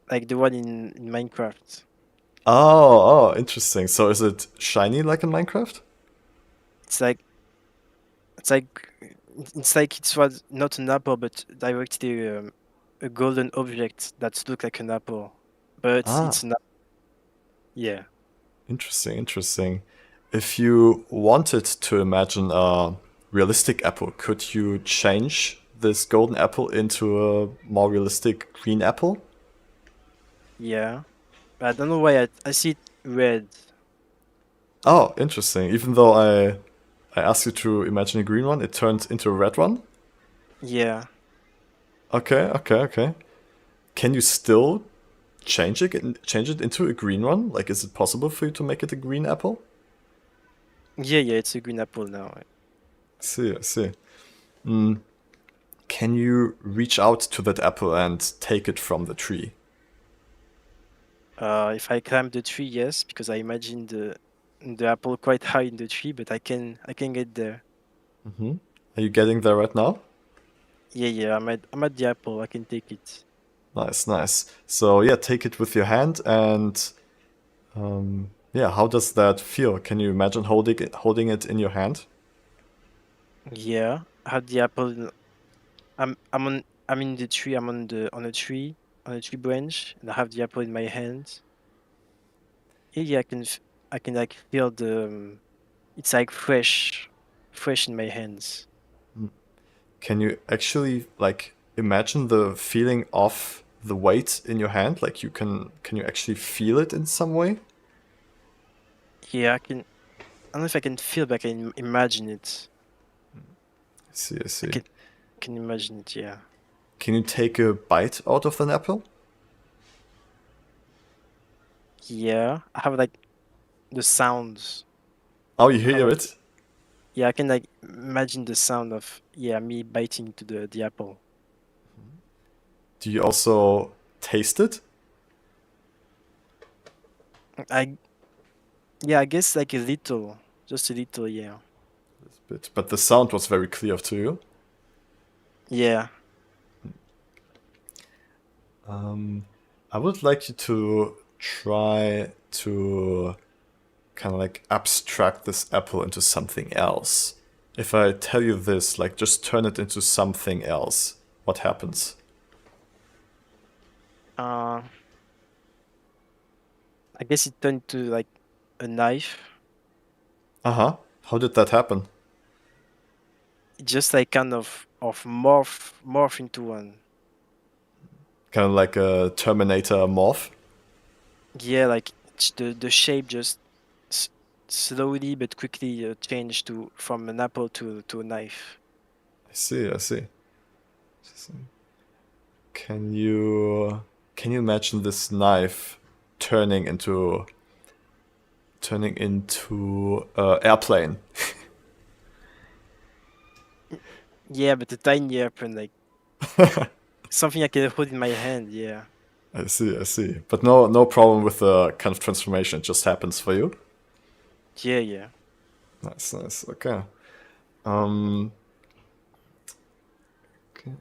Like the one in Minecraft. Interesting. So is it shiny like in Minecraft? It's like it's like it was not an apple, but directly a golden object that looked like an apple, but Ah, it's not. Yeah. interesting. If you wanted to imagine a realistic apple, could you change this golden apple into a more realistic green apple? Yeah. I don't know why I see it red. Oh, interesting. Even though I asked you to imagine a green one, it turned into a red one? Yeah. Okay. Can you still change it into a green one? Like, is it possible for you to make it a green apple? Yeah, it's a green apple now. I see. Can you reach out to that apple and take it from the tree? If I climb the tree, yes, because I imagine the apple quite high in the tree, but I can get there. Are you getting there right now? Yeah, I'm at the apple. I can take it. Nice. So yeah, take it with your hand and how does that feel? Can you imagine holding it in your hand? Yeah, I have the apple. I'm in the tree. I'm on a tree branch, and I have the apple in my hand. Yeah, I can like feel it's like fresh in my hands. Can you actually like imagine the feeling of the weight in your hand? Like can you actually feel it in some way? Yeah, I can. I don't know if I can feel, but I can imagine it. I I see. can imagine it. Yeah. Can you take a bite out of an apple? Yeah, I have like the sounds. Oh, you how hear I, it? yeah, I can like imagine the sound of me biting into the apple. Do you also taste it? I I guess like a little, just a little, yeah. But the sound was very clear to you. Yeah. I would like you to try to kind of like abstract this apple into something else. If I tell you this, like just turn it into something else, what happens? Uh, I guess it turned to like a knife. Uh-huh. How did that happen? It just like kind of morph into one. Kind of like a Terminator morph? Yeah, like the shape just s slowly but quickly changed to from an apple to a knife. I see, I see. Can you imagine this knife turning into airplane? Yeah, but a tiny airplane, like something I can hold in my hand. Yeah, I see, I see. But no problem with the kind of transformation. It just happens for you. yeah. Nice, nice. Okay. Um. Okay.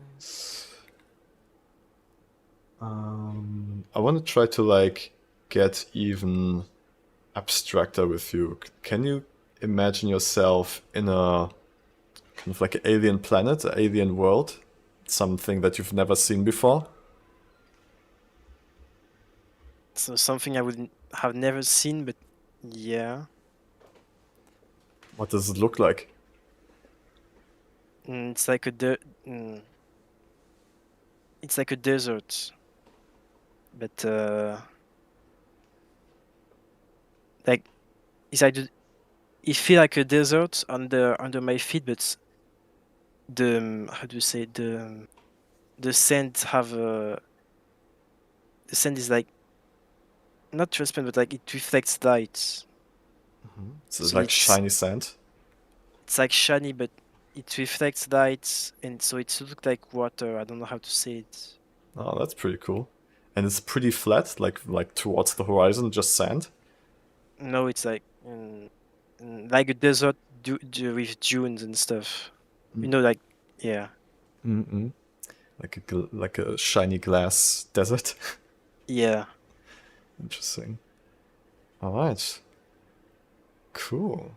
I want to try to like get even abstracter with you. Can you imagine yourself in a kind of like an alien planet, an alien world, something that you've never seen before? So something I would have never seen, but yeah, What does it look like? it's like mm, it's like a desert, but like it's like it feel like a desert under my feet, but how do you say the sand have the sand is like not transparent, but like it reflects light. So it's So like shiny sand. it's like shiny, but it reflects light, and so it looks like water. I don't know how to say it. Oh, that's pretty cool. And it's pretty flat, like towards the horizon, just sand. No, it's like like a desert with dunes and stuff. You know, like yeah, Mm-mm. Like a shiny glass desert. yeah. Interesting. All right. Cool.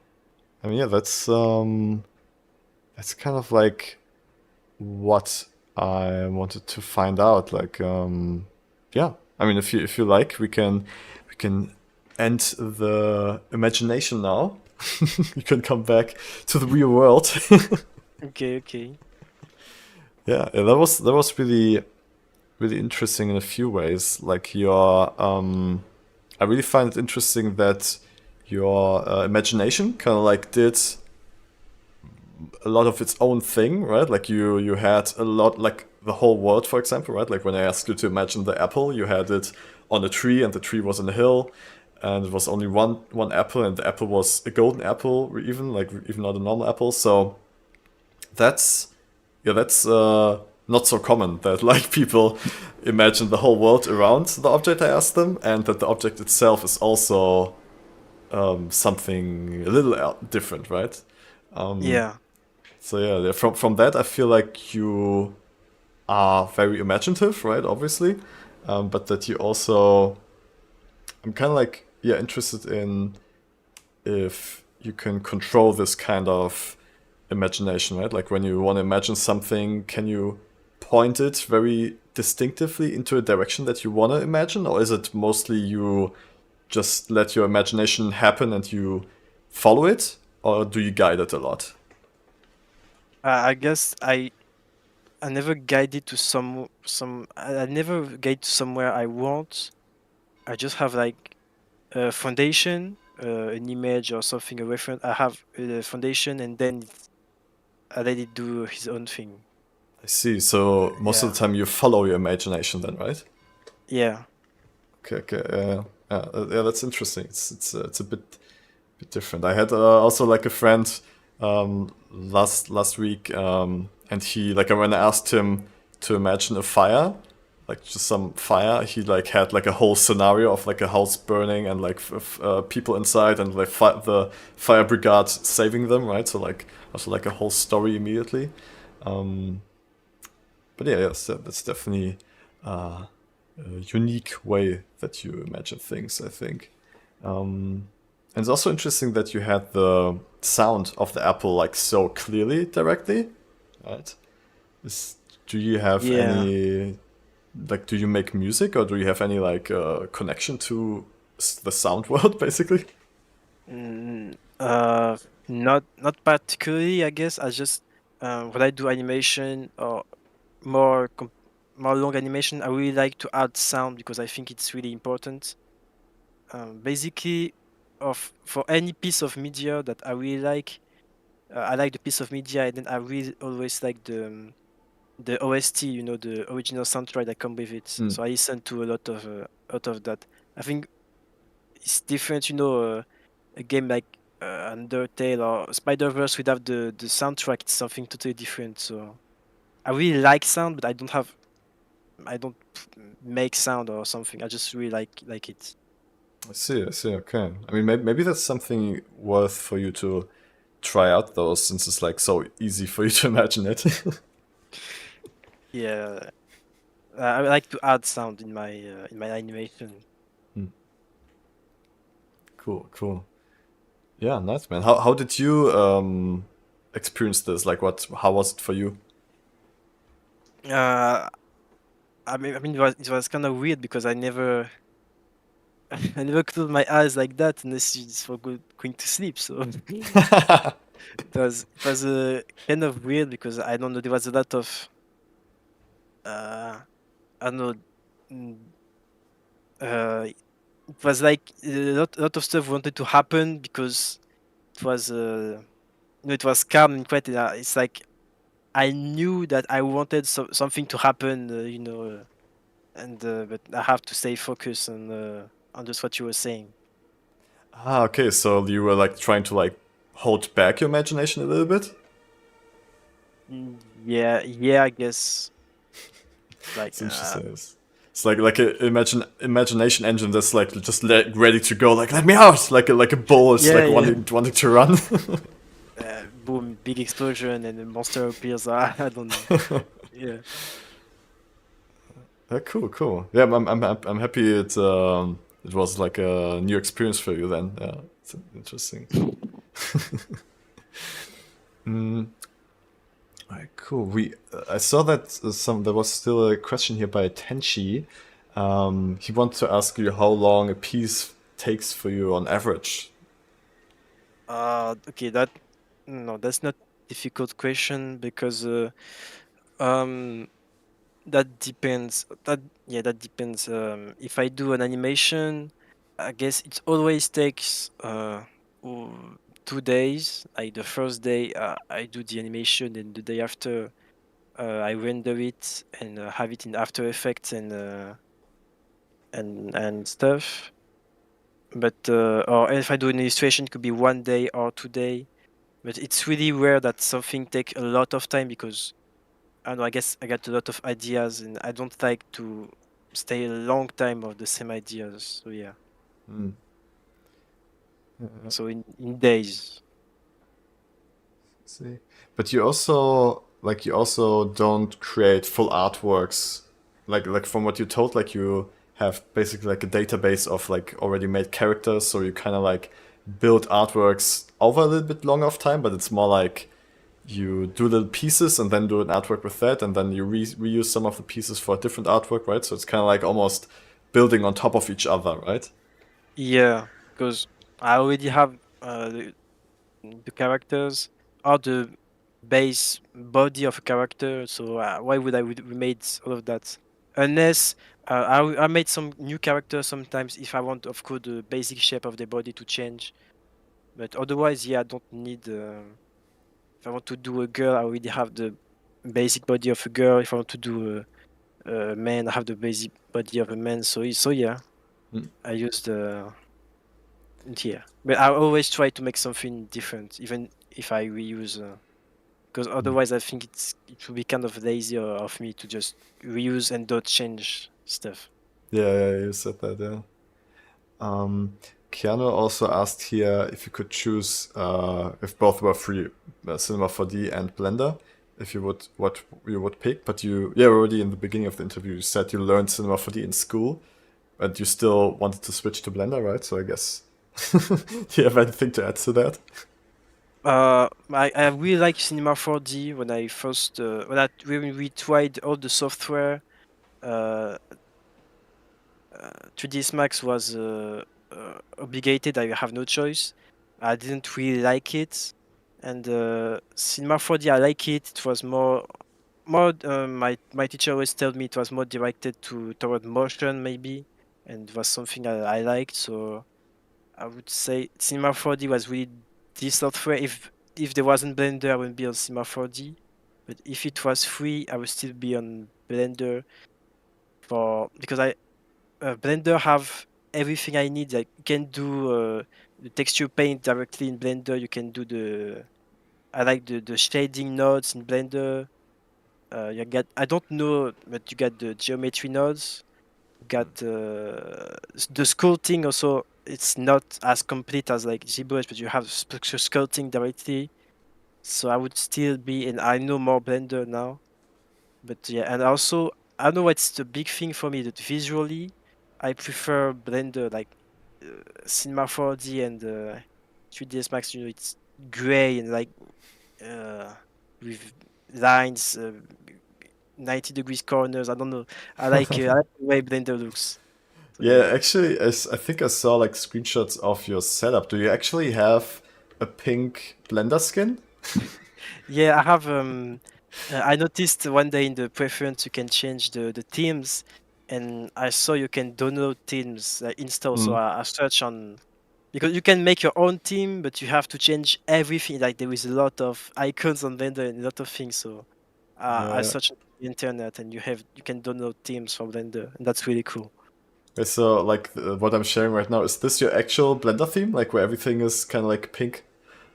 I mean, yeah, that's kind of like what I wanted to find out. Like, yeah. I mean, if you like, we can end the imagination now. You can come back to the real world. Okay, okay. Yeah, that was really interesting in a few ways. Like your I really find it interesting that your imagination kind of like did a lot of its own thing, right? Like you had a lot, like the whole world, for example, right? Like when I asked you to imagine the apple, you had it on a tree, and the tree was on a hill, and it was only one apple, and the apple was a golden apple, or even like even not a normal apple. So that's that's not so common that like people imagine the whole world around the object I asked them, and that the object itself is also something a little different, right? Yeah. So yeah, from that I feel like you are very imaginative, right? Obviously, but that you also I'm kind of like interested in if you can control this kind of imagination, right? Like when you want to imagine something, can you point it very distinctively into a direction that you want to imagine, or is it mostly you just let your imagination happen and you follow it, or do you guide it a lot? I guess I never guided to I never guide to somewhere I want. I just have like a foundation, an image or something, a reference. I have a foundation, and then I let it do his own thing. I see. So most of Yeah, the time you follow your imagination then, right? yeah, Okay, okay. Yeah, yeah, that's interesting. It's a bit bit different. I had also like a friend last week, and he like when I asked him to imagine a fire, like just some fire, he like had like a whole scenario of like a house burning and like people inside and like the fire brigade saving them, right? So like also like a whole story immediately. But yeah, yes, that's definitely a unique way that you imagine things, I think. And it's also interesting that you had the sound of the apple like so clearly directly, right? Is, do you have Yeah. any like do you make music or do you have any like connection to the sound world basically? Mm, not particularly, I guess. I just when I do animation or more more long animation, I really like to add sound because I think it's really important. Basically, for any piece of media that I really like, I like the piece of media, and then I really always like the OST, you know, the original soundtrack that come with it. Mm. So I listen to a lot of that. I think it's different, you know. A game like Undertale or Spider-Verse without the soundtrack, it's something totally different. So I really like sound, but I don't make sound or something. I just really like it. I see, I see, okay. I mean, maybe that's something worth for you to try out though, since it's like so easy for you to imagine it. Yeah, I like to add sound in my animation. Hmm. Cool, cool. Yeah, nice man. How did you experience this? Like how was it for you? Uh, I mean, it was kind of weird because I never I never closed my eyes like that unless it's for going to sleep. So it was kind of weird because I don't know, there was a lot of uh I don't know. mm, it was like a lot of stuff wanted to happen because it was you know, it was calm and quiet. It's like I knew that I wanted something to happen, you know, and but I have to stay focused on just what you were saying. Ah, okay, so you were like trying to like hold back your imagination a little bit? Yeah, yeah, I guess. Like It's interesting. It's like a imagination engine that's like just ready to go. Like let me out! Like a bull is yeah, like yeah. wanting to run. Boom, big explosion, and the monster appears. I don't know. Yeah. Cool, cool. Yeah, I'm happy it was like a new experience for you then. Yeah, it's interesting. Mm, alright, cool. I saw that there was still a question here by Tenchi. He wants to ask you how long a piece takes for you on average. Okay, that no, that's not difficult question because um that depends. That yeah, that depends. If I do an animation, I guess it always takes w- 2 days. Like the first day, I do the animation, and the day after, I render it and have it in After Effects and stuff. But or if I do an illustration, it could be 1 day or 2 day. But it's really rare that something take a lot of time because I don't know, I guess I got a lot of ideas and I don't like to stay a long time of the same ideas. So yeah. Hmm. So in days. See, but you also don't create full artworks, like from what you told, like you have basically like a database of like already made characters, so you kind of like build artworks over a little bit longer of time, but it's more like you do little pieces and then do an artwork with that, and then you reuse some of the pieces for a different artwork, right? So it's kind of like almost building on top of each other, right? Yeah, because I already have the characters or the base body of a character. So why would I remade all of that? Unless I made some new characters sometimes if I want, of course, the basic shape of the body to change. But otherwise, yeah, I don't need. If I want to do a girl, I already have the basic body of a girl. If I want to do a man, I have the basic body of a man. So yeah, Mm. I use the Yeah, but I always try to make something different, even if I reuse. Because otherwise, I think it will be kind of lazy of me to just reuse and don't change stuff. Yeah, you said that, yeah. Keanu also asked here if you could choose if both were free, Cinema 4D and Blender, if you would what you would pick. But already in the beginning of the interview you said you learned Cinema 4D in school, but you still wanted to switch to Blender, right? So I guess do you have anything to add to that? I really like Cinema 4D when I first when we tried all the software. 3ds Max was obligated. I have no choice. I didn't really like it, and Cinema 4D I like it. It was more my teacher always told me it was more directed toward motion maybe, and was something I liked. So I would say Cinema 4D was really this software. If there wasn't Blender, I wouldn't be on Cinema 4D. But if it was free, I would still be on Blender because Blender have everything I need. Like you can do the texture paint directly in Blender. You can do I like the shading nodes in Blender. You get I don't know, but you got the geometry nodes. You got the sculpting also. It's not as complete as like ZBrush, but you have sculpting directly. So I would still be, and I know more Blender now. But yeah, and also I know what's the big thing for me that visually I prefer Blender, like Cinema 4D and 3ds Max. It's gray and like with lines, 90 degrees corners. I don't know. I like I like the way Blender looks. So Yeah, yeah. actually, I think I saw like screenshots of your setup. Do you actually have a pink Blender skin? Yeah, I have. I noticed one day in the preference you can change the themes, and I saw you can download themes install. So Mm. I search on because you can make your own theme, but you have to change everything. Like there is a lot of icons on Blender and a lot of things. So I Yeah. searched on the internet, and you can download themes from Blender, and that's really cool. Okay, so like what I'm sharing right now, is this your actual Blender theme? Like where everything is kind of like pink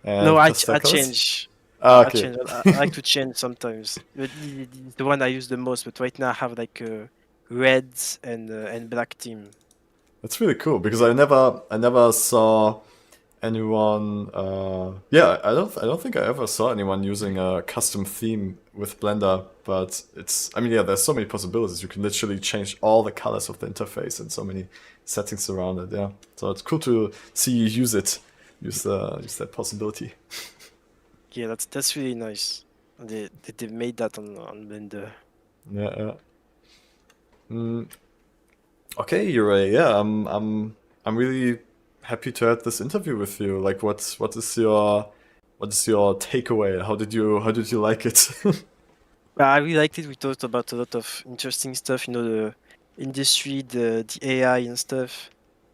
No, and pastel I colors? change. Ah, I okay. change. I like to change sometimes. But the one I use the most. But right now I have like a red and black team. That's really cool because I never saw anyone I don't think I ever saw anyone using a custom theme with Blender, but there's so many possibilities. You can literally change all the colors of the interface and so many settings around it, yeah. So it's cool to see you use that possibility. Yeah, that's really nice. And they made that on Blender. Yeah, yeah. Okay, Yurei, yeah, I'm really happy to have this interview with you. Like what is your takeaway? How did you like it? But I really liked it. We talked about a lot of interesting stuff. The industry, the AI and stuff,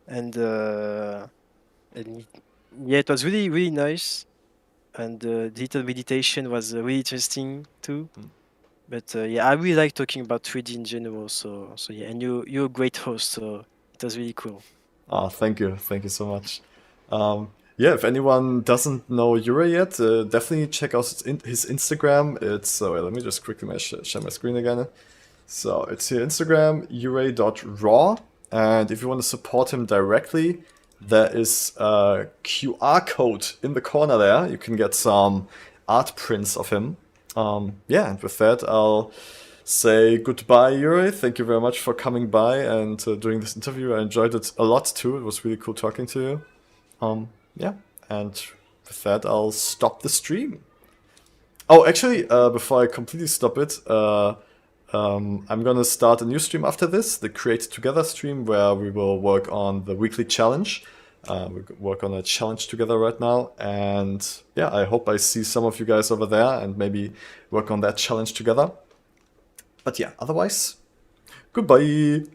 and and yeah, it was really really nice. And digital meditation was really interesting too. But yeah, I really like talking about 3D in general. So yeah, and you're a great host. So it was really cool. Ah, thank you so much. Yeah, if anyone doesn't know Yurei yet, definitely check out his Instagram. It's wait, let me just quickly share my screen again. So it's your Instagram, yurei.raw, and if you want to support him directly, there is a QR code in the corner there. You can get some art prints of him. Yeah, and with that, I'll say goodbye, Yuri. Thank you very much for coming by and doing this interview. I enjoyed it a lot too. It was really cool talking to you. Yeah, and with that, I'll stop the stream. Oh, actually, before I completely stop it, I'm gonna start a new stream after this, the Create Together stream, where we will work on the weekly challenge. We work on a challenge together right now, and yeah, I hope I see some of you guys over there and maybe work on that challenge together. But yeah, otherwise, goodbye.